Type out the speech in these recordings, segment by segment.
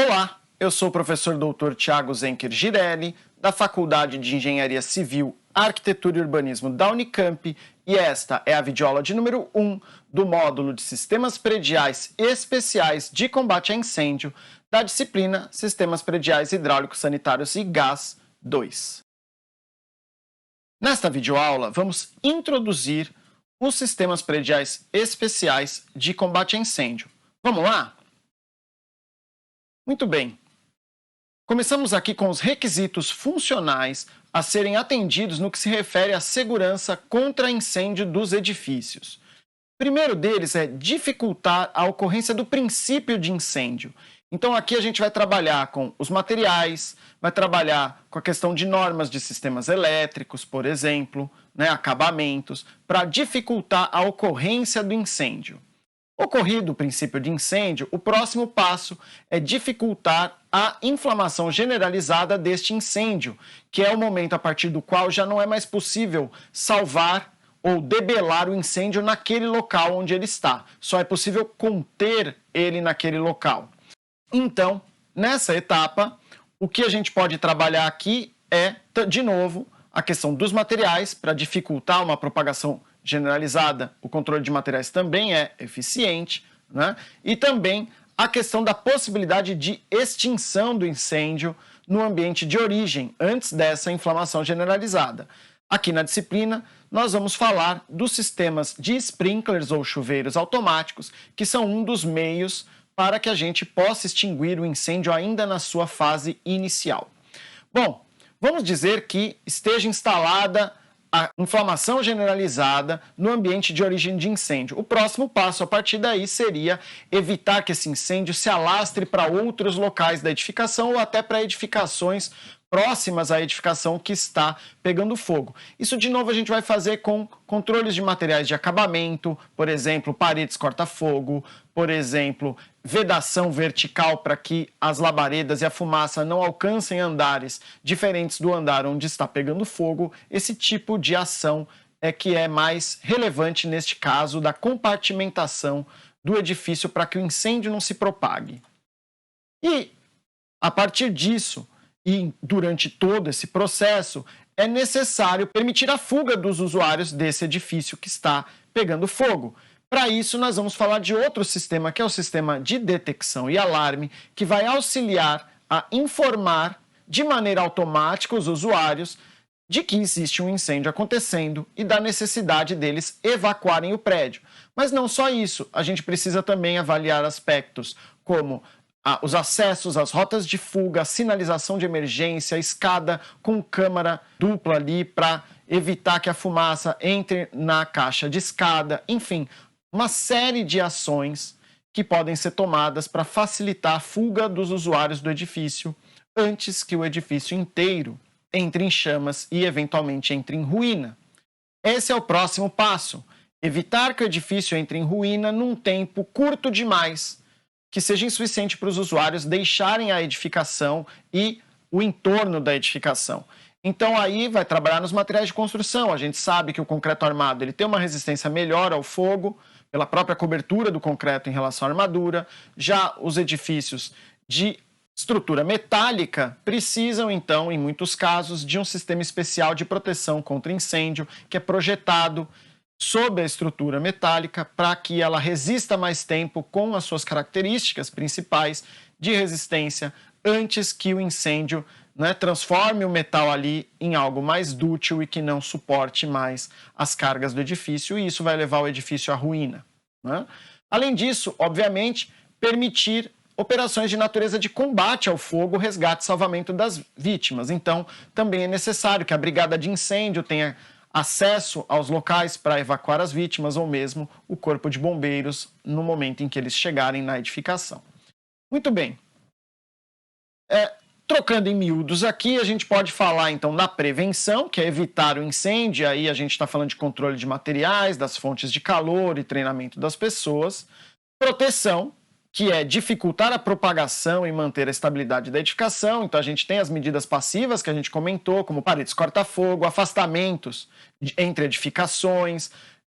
Olá, eu sou o professor Dr. Tiago Zenker Girelli, da Faculdade de Engenharia Civil, Arquitetura e Urbanismo da Unicamp, e esta é a videoaula de número 1 do módulo de Sistemas Prediais Especiais de Combate a Incêndio da disciplina Sistemas Prediais Hidráulicos Sanitários e Gás 2. Nesta videoaula, vamos introduzir os sistemas prediais especiais de combate a incêndio. Vamos lá? Muito bem. Começamos aqui com os requisitos funcionais a serem atendidos no que se refere à segurança contra incêndio dos edifícios. O primeiro deles é dificultar a ocorrência do princípio de incêndio. Então aqui a gente vai trabalhar com os materiais, vai trabalhar com a questão de normas de sistemas elétricos, por exemplo, acabamentos, para dificultar a ocorrência do incêndio. Ocorrido o princípio de incêndio, o próximo passo é dificultar a inflamação generalizada deste incêndio, que é o momento a partir do qual já não é mais possível salvar ou debelar o incêndio naquele local onde ele está. Só é possível conter ele naquele local. Então, nessa etapa, o que a gente pode trabalhar aqui é, de novo, a questão dos materiais para dificultar uma propagação generalizada. O controle de materiais também é eficiente, E também a questão da possibilidade de extinção do incêndio no ambiente de origem, antes dessa inflamação generalizada. Aqui na disciplina, nós vamos falar dos sistemas de sprinklers ou chuveiros automáticos, que são um dos meios para que a gente possa extinguir o incêndio ainda na sua fase inicial. Bom, vamos dizer que esteja instalada a inflamação generalizada no ambiente de origem de incêndio. O próximo passo a partir daí seria evitar que esse incêndio se alastre para outros locais da edificação ou até para edificações próximas à edificação que está pegando fogo. Isso, de novo, a gente vai fazer com controles de materiais de acabamento, por exemplo, paredes corta-fogo, por exemplo, vedação vertical para que as labaredas e a fumaça não alcancem andares diferentes do andar onde está pegando fogo. Esse tipo de ação é que é mais relevante neste caso da compartimentação do edifício para que o incêndio não se propague. E, a partir disso, e durante todo esse processo, é necessário permitir a fuga dos usuários desse edifício que está pegando fogo. Para isso, nós vamos falar de outro sistema, que é o sistema de detecção e alarme, que vai auxiliar a informar de maneira automática os usuários de que existe um incêndio acontecendo e da necessidade deles evacuarem o prédio. Mas não só isso, a gente precisa também avaliar aspectos como os acessos, as rotas de fuga, a sinalização de emergência, a escada com câmara dupla ali para evitar que a fumaça entre na caixa de escada, enfim, uma série de ações que podem ser tomadas para facilitar a fuga dos usuários do edifício antes que o edifício inteiro entre em chamas e eventualmente entre em ruína. Esse é o próximo passo, evitar que o edifício entre em ruína num tempo curto demais, que seja insuficiente para os usuários deixarem a edificação e o entorno da edificação. Então aí vai trabalhar nos materiais de construção. A gente sabe que o concreto armado ele tem uma resistência melhor ao fogo, pela própria cobertura do concreto em relação à armadura. Já os edifícios de estrutura metálica precisam, então, em muitos casos, de um sistema especial de proteção contra incêndio, que é projetado sob a estrutura metálica para que ela resista mais tempo com as suas características principais de resistência antes que o incêndio transforme o metal ali em algo mais dúctil e que não suporte mais as cargas do edifício, e isso vai levar o edifício à ruína. Além disso, obviamente, permitir operações de natureza de combate ao fogo, resgate e salvamento das vítimas. Então, também é necessário que a brigada de incêndio tenha acesso aos locais para evacuar as vítimas ou mesmo o corpo de bombeiros no momento em que eles chegarem na edificação. Muito bem. Trocando em miúdos aqui, a gente pode falar então da prevenção, que é evitar o incêndio. Aí a gente está falando de controle de materiais, das fontes de calor e treinamento das pessoas. Proteção, que é dificultar a propagação e manter a estabilidade da edificação. Então a gente tem as medidas passivas que a gente comentou, como paredes corta-fogo, afastamentos entre edificações,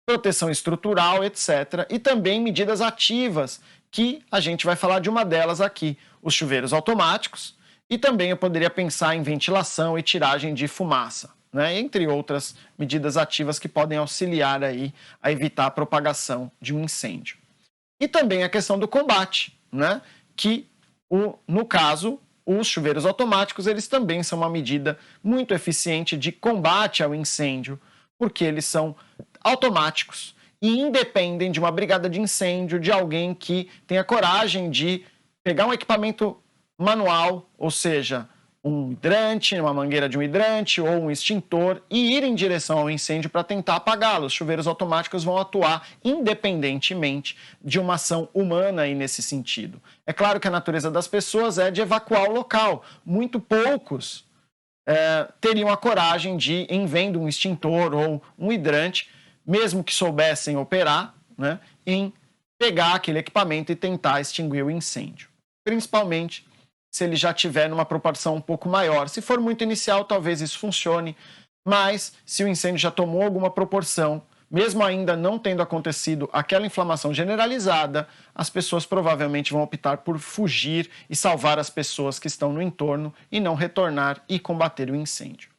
proteção estrutural, etc. E também medidas ativas, que a gente vai falar de uma delas aqui, os chuveiros automáticos, e também eu poderia pensar em ventilação e tiragem de fumaça, né? Entre outras medidas ativas que podem auxiliar aí a evitar a propagação de um incêndio. E também a questão do combate, né? Que, no caso, os chuveiros automáticos, eles também são uma medida muito eficiente de combate ao incêndio, porque eles são automáticos e independem de uma brigada de incêndio, de alguém que tenha coragem de pegar um equipamento manual, ou seja, um hidrante, uma mangueira de um hidrante ou um extintor e ir em direção ao incêndio para tentar apagá-lo. Os chuveiros automáticos vão atuar independentemente de uma ação humana aí nesse sentido. É claro que a natureza das pessoas é de evacuar o local. Muito poucos teriam a coragem de, em vendo um extintor ou um hidrante, mesmo que soubessem operar, né, em pegar aquele equipamento e tentar extinguir o incêndio. Principalmente se ele já tiver numa proporção um pouco maior. Se for muito inicial, talvez isso funcione, mas se o incêndio já tomou alguma proporção, mesmo ainda não tendo acontecido aquela inflamação generalizada, as pessoas provavelmente vão optar por fugir e salvar as pessoas que estão no entorno e não retornar e combater o incêndio.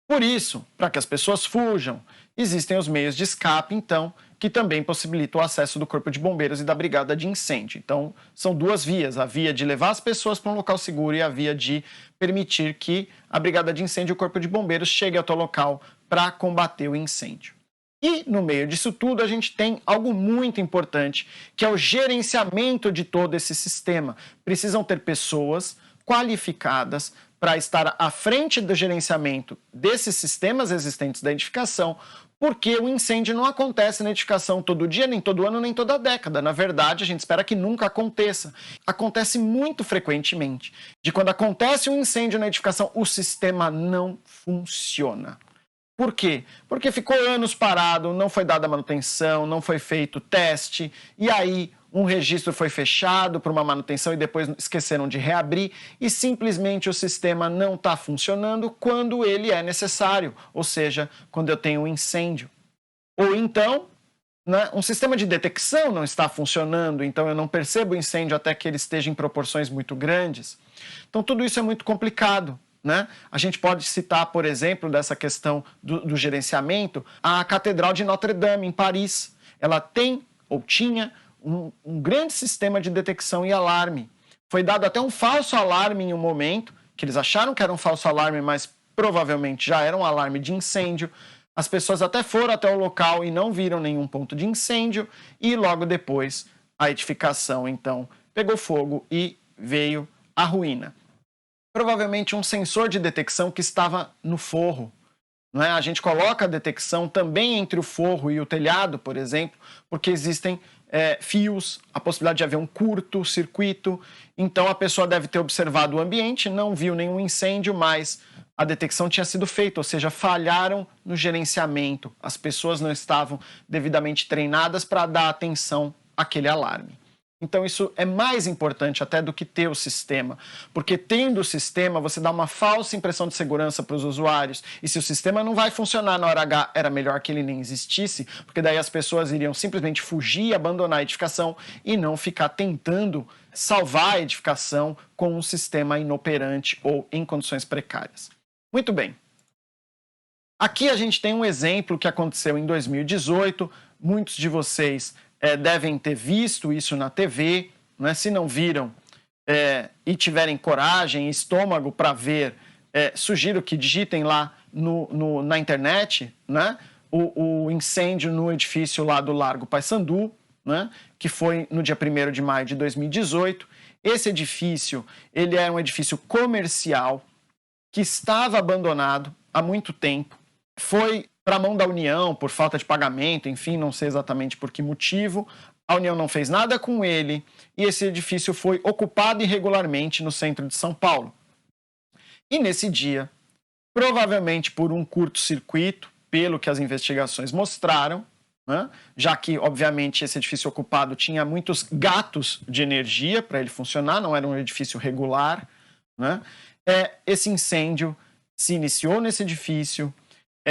Por isso, para que as pessoas fujam, existem os meios de escape, então, que também possibilitam o acesso do Corpo de Bombeiros e da Brigada de Incêndio. Então, são duas vias, a via de levar as pessoas para um local seguro e a via de permitir que a Brigada de Incêndio e o Corpo de Bombeiros chegue ao teu local para combater o incêndio. E, no meio disso tudo, a gente tem algo muito importante, que é o gerenciamento de todo esse sistema. Precisam ter pessoas qualificadas para estar à frente do gerenciamento desses sistemas existentes da edificação, porque o incêndio não acontece na edificação todo dia, nem todo ano, nem toda década. Na verdade, a gente espera que nunca aconteça. Acontece muito frequentemente. De quando acontece um incêndio na edificação, o sistema não funciona. Por quê? Porque ficou anos parado, não foi dada manutenção, não foi feito teste, e aí um registro foi fechado por uma manutenção e depois esqueceram de reabrir, e simplesmente o sistema não está funcionando quando ele é necessário, ou seja, quando eu tenho um incêndio. Ou então, né, um sistema de detecção não está funcionando, então eu não percebo o incêndio até que ele esteja em proporções muito grandes. Então tudo isso é muito complicado. Né? A gente pode citar, por exemplo, dessa questão do gerenciamento, a Catedral de Notre-Dame, em Paris. Ela tem, ou tinha, um grande sistema de detecção e alarme. Foi dado até um falso alarme em um momento, que eles acharam que era um falso alarme, mas provavelmente já era um alarme de incêndio. As pessoas até foram até o local e não viram nenhum ponto de incêndio, e logo depois a edificação, então, pegou fogo e veio a ruína. Provavelmente um sensor de detecção que estava no forro. Não é? A gente coloca a detecção também entre o forro e o telhado, por exemplo, porque existem fios, a possibilidade de haver um curto-circuito. Então a pessoa deve ter observado o ambiente, não viu nenhum incêndio, mas a detecção tinha sido feita, ou seja, falharam no gerenciamento. As pessoas não estavam devidamente treinadas para dar atenção àquele alarme. Então isso é mais importante até do que ter o sistema, porque tendo o sistema você dá uma falsa impressão de segurança para os usuários, e se o sistema não vai funcionar na hora H, era melhor que ele nem existisse, porque daí as pessoas iriam simplesmente fugir, abandonar a edificação e não ficar tentando salvar a edificação com um sistema inoperante ou em condições precárias. Muito bem. Aqui a gente tem um exemplo que aconteceu em 2018, muitos de vocês devem ter visto isso na TV, né? Se não viram e tiverem coragem e estômago para ver, sugiro que digitem lá na internet, né? o incêndio no edifício lá do Largo Paissandu, né? Que foi no dia 1º de maio de 2018. Esse edifício ele é um edifício comercial que estava abandonado há muito tempo, foi para a mão da União por falta de pagamento, enfim, não sei exatamente por que motivo. A União não fez nada com ele e esse edifício foi ocupado irregularmente no centro de São Paulo. E nesse dia, provavelmente por um curto-circuito, pelo que as investigações mostraram, né, já que, obviamente, esse edifício ocupado tinha muitos gatos de energia para ele funcionar, não era um edifício regular, né, esse incêndio se iniciou nesse edifício,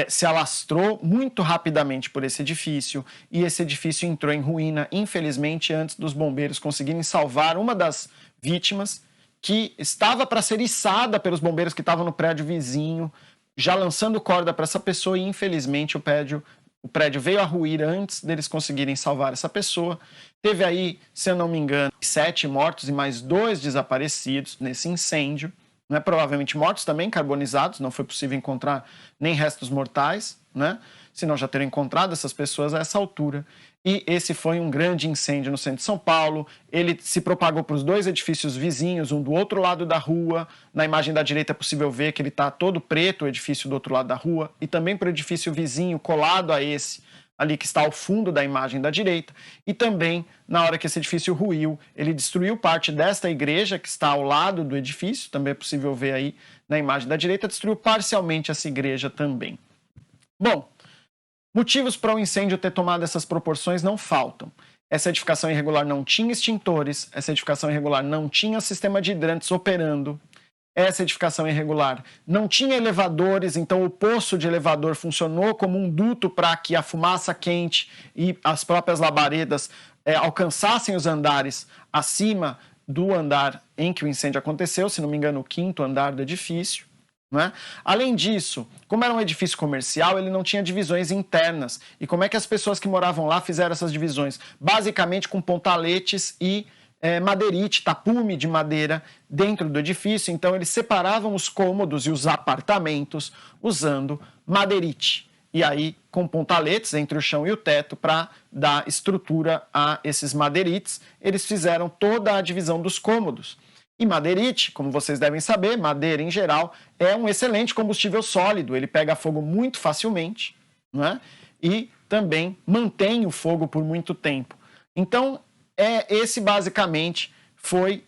se alastrou muito rapidamente por esse edifício e esse edifício entrou em ruína, infelizmente, antes dos bombeiros conseguirem salvar uma das vítimas, que estava para ser içada pelos bombeiros que estavam no prédio vizinho, já lançando corda para essa pessoa, e infelizmente o prédio veio a ruir antes deles conseguirem salvar essa pessoa. Teve aí, se eu não me engano, 7 mortos e mais 2 desaparecidos nesse incêndio. Né? Provavelmente mortos também, carbonizados, não foi possível encontrar nem restos mortais, né? Senão já teriam encontrado essas pessoas a essa altura. E esse foi um grande incêndio no centro de São Paulo. Ele se propagou para os 2 edifícios vizinhos, um do outro lado da rua. Na imagem da direita é possível ver que ele está todo preto, o edifício do outro lado da rua, e também para o edifício vizinho, colado a esse, ali que está ao fundo da imagem da direita. E também, na hora que esse edifício ruiu, ele destruiu parte desta igreja que está ao lado do edifício, também é possível ver aí na imagem da direita, destruiu parcialmente essa igreja também. Bom, motivos para o incêndio ter tomado essas proporções não faltam. Essa edificação irregular não tinha extintores, essa edificação irregular não tinha sistema de hidrantes operando, essa edificação irregular não tinha elevadores, então o poço de elevador funcionou como um duto para que a fumaça quente e as próprias labaredas alcançassem os andares acima do andar em que o incêndio aconteceu, se não me engano, o 5º andar do edifício. Né? Além disso, como era um edifício comercial, ele não tinha divisões internas. E como é que as pessoas que moravam lá fizeram essas divisões? Basicamente com pontaletes e madeirite, tapume de madeira dentro do edifício. Então eles separavam os cômodos e os apartamentos usando madeirite. E aí com pontaletes entre o chão e o teto para dar estrutura a esses madeirites, eles fizeram toda a divisão dos cômodos. E madeirite, como vocês devem saber, madeira em geral, é um excelente combustível sólido. Ele pega fogo muito facilmente, né? E também mantém o fogo por muito tempo. Então, esse basicamente foram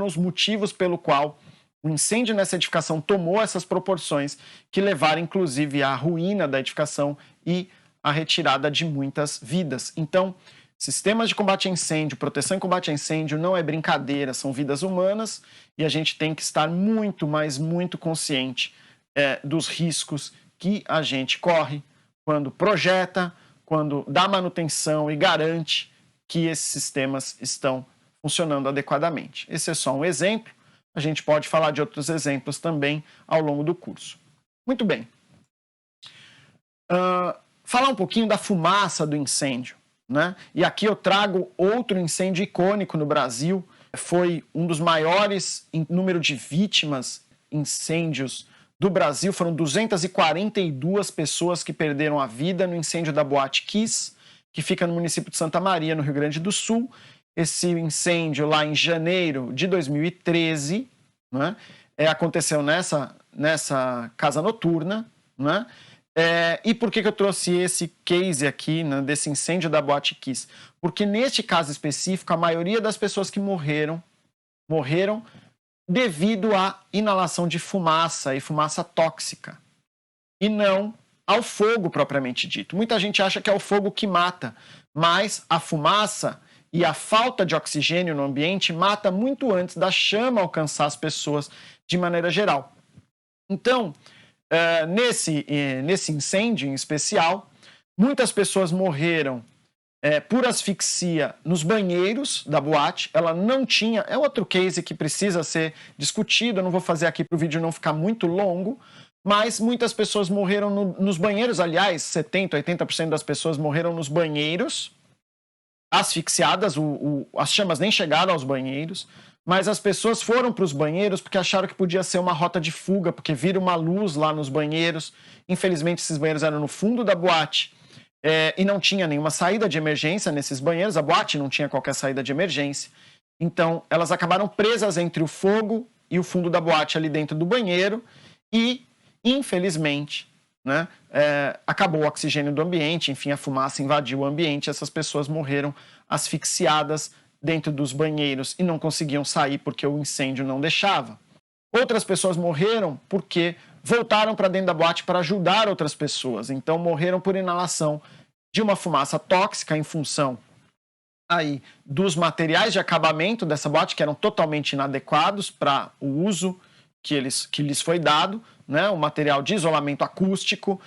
os motivos pelo qual o incêndio nessa edificação tomou essas proporções que levaram, inclusive, à ruína da edificação e à retirada de muitas vidas. Então, sistemas de combate a incêndio, proteção e combate a incêndio não é brincadeira, são vidas humanas e a gente tem que estar muito, mas muito consciente dos riscos que a gente corre quando projeta, quando dá manutenção e garante que esses sistemas estão funcionando adequadamente. Esse é só um exemplo, a gente pode falar de outros exemplos também ao longo do curso. Muito bem. Falar um pouquinho da fumaça do incêndio. Né? E aqui eu trago outro incêndio icônico no Brasil, foi um dos maiores em número de vítimas, incêndios do Brasil, foram 242 pessoas que perderam a vida no incêndio da Boate Kiss, que fica no município de Santa Maria, no Rio Grande do Sul. Esse incêndio lá em janeiro de 2013, né? Aconteceu nessa casa noturna, né? E por que eu trouxe esse case aqui, né, desse incêndio da Boate Kiss? Porque neste caso específico, a maioria das pessoas que morreram devido à inalação de fumaça e fumaça tóxica, e não ao fogo propriamente dito. Muita gente acha que é o fogo que mata, mas a fumaça e a falta de oxigênio no ambiente mata muito antes da chama alcançar as pessoas de maneira geral. Então, nesse incêndio em especial, muitas pessoas morreram por asfixia nos banheiros da boate. Ela não tinha... É outro case que precisa ser discutido, eu não vou fazer aqui para o vídeo não ficar muito longo, mas muitas pessoas morreram nos banheiros. Aliás, 70%, 80% das pessoas morreram nos banheiros, asfixiadas. As chamas nem chegaram aos banheiros, mas as pessoas foram para os banheiros porque acharam que podia ser uma rota de fuga, porque viram uma luz lá nos banheiros. Infelizmente, esses banheiros eram no fundo da boate e não tinha nenhuma saída de emergência nesses banheiros. A boate não tinha qualquer saída de emergência. Então, elas acabaram presas entre o fogo e o fundo da boate ali dentro do banheiro e, infelizmente, né, acabou o oxigênio do ambiente, enfim, a fumaça invadiu o ambiente, essas pessoas morreram asfixiadas dentro dos banheiros e não conseguiam sair porque o incêndio não deixava. Outras pessoas morreram porque voltaram para dentro da boate para ajudar outras pessoas, então morreram por inalação de uma fumaça tóxica em função aí dos materiais de acabamento dessa boate, que eram totalmente inadequados para o uso que lhes foi dado, né? O material de isolamento acústico,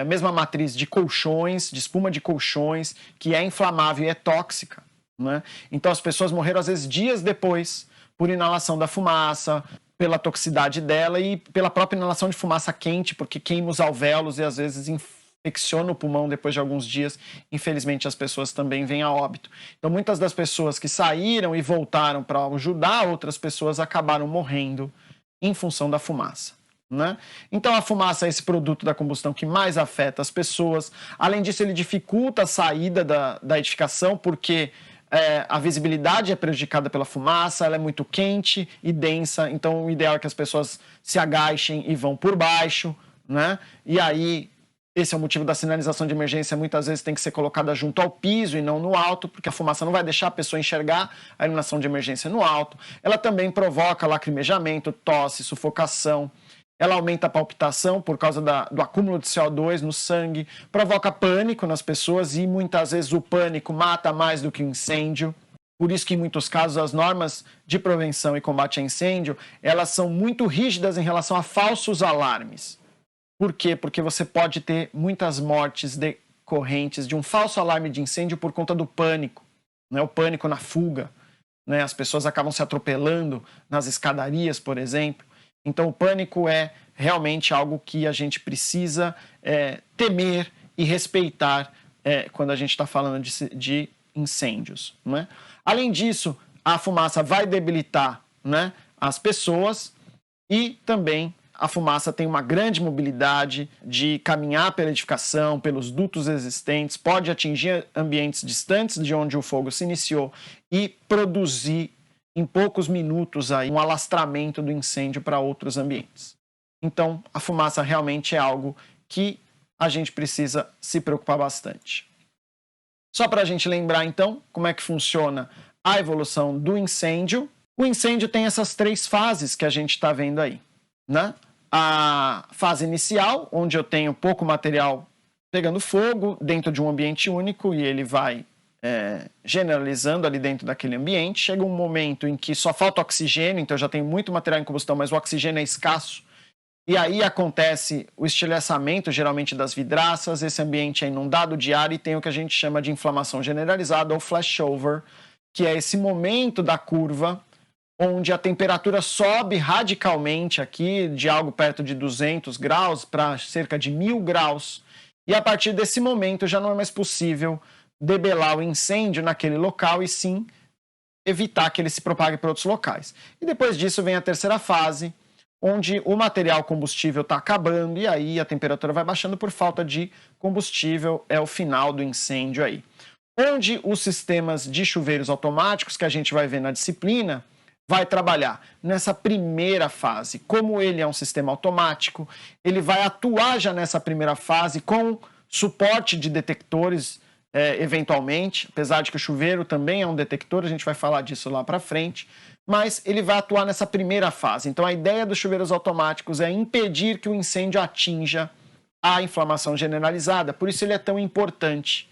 mesma matriz de colchões, de espuma de colchões, que é inflamável e é tóxica, né? Então as pessoas morreram às vezes dias depois por inalação da fumaça, pela toxicidade dela e pela própria inalação de fumaça quente, porque queima os alvéolos e às vezes infecciona o pulmão depois de alguns dias. Infelizmente as pessoas também vêm a óbito. Então muitas das pessoas que saíram e voltaram para ajudar outras pessoas acabaram morrendo em função da fumaça, né? Então a fumaça é esse produto da combustão que mais afeta as pessoas. Além disso, ele dificulta a saída da edificação, porque a visibilidade é prejudicada pela fumaça, ela é muito quente e densa, então o ideal é que as pessoas se agachem e vão por baixo, né? E aí, esse é o motivo da sinalização de emergência, muitas vezes tem que ser colocada junto ao piso e não no alto, porque a fumaça não vai deixar a pessoa enxergar a iluminação de emergência no alto. Ela também provoca lacrimejamento, tosse, sufocação. Ela aumenta a palpitação por causa do acúmulo de CO2 no sangue, provoca pânico nas pessoas e muitas vezes o pânico mata mais do que o incêndio. Por isso que em muitos casos as normas de prevenção e combate a incêndio, elas são muito rígidas em relação a falsos alarmes. Por quê? Porque você pode ter muitas mortes decorrentes de um falso alarme de incêndio por conta do pânico, né? O pânico na fuga, né? As pessoas acabam se atropelando nas escadarias, por exemplo. Então o pânico é realmente algo que a gente precisa temer e respeitar quando a gente está falando de incêndios, né? Além disso, a fumaça vai debilitar, né, as pessoas e também a fumaça tem uma grande mobilidade de caminhar pela edificação, pelos dutos existentes, pode atingir ambientes distantes de onde o fogo se iniciou e produzir em poucos minutos aí um alastramento do incêndio para outros ambientes. Então, a fumaça realmente é algo que a gente precisa se preocupar bastante. Só para a gente lembrar, então, como é que funciona a evolução do incêndio. O incêndio tem essas 3 fases que a gente está vendo aí, né? A fase inicial, onde eu tenho pouco material pegando fogo dentro de um ambiente único e ele vai generalizando ali dentro daquele ambiente. Chega um momento em que só falta oxigênio, então já tem muito material em combustão, mas o oxigênio é escasso. E aí acontece o estilhaçamento, geralmente das vidraças, esse ambiente é inundado de ar e tem o que a gente chama de inflamação generalizada ou flashover, que é esse momento da curva onde a temperatura sobe radicalmente aqui, de algo perto de 200 graus para cerca de 1000 graus. E a partir desse momento já não é mais possível debelar o incêndio naquele local e sim evitar que ele se propague para outros locais. E depois disso vem a terceira fase, onde o material combustível está acabando e aí a temperatura vai baixando por falta de combustível, é o final do incêndio aí. Onde os sistemas de chuveiros automáticos, que a gente vai ver na disciplina, vai trabalhar nessa primeira fase. Como ele é um sistema automático, ele vai atuar já nessa primeira fase com suporte de detectores, eventualmente, apesar de que o chuveiro também é um detector, a gente vai falar disso lá para frente, mas ele vai atuar nessa primeira fase. Então a ideia dos chuveiros automáticos é impedir que o incêndio atinja a inflamação generalizada, por isso ele é tão importante,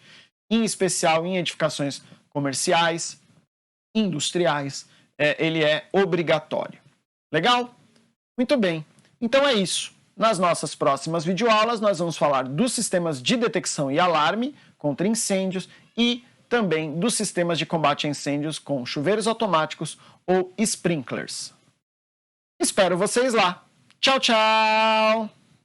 em especial em edificações comerciais, industriais, ele é obrigatório. Legal? Muito bem. Então é isso. Nas nossas próximas videoaulas, nós vamos falar dos sistemas de detecção e alarme contra incêndios e também dos sistemas de combate a incêndios com chuveiros automáticos ou sprinklers. Espero vocês lá. Tchau, tchau!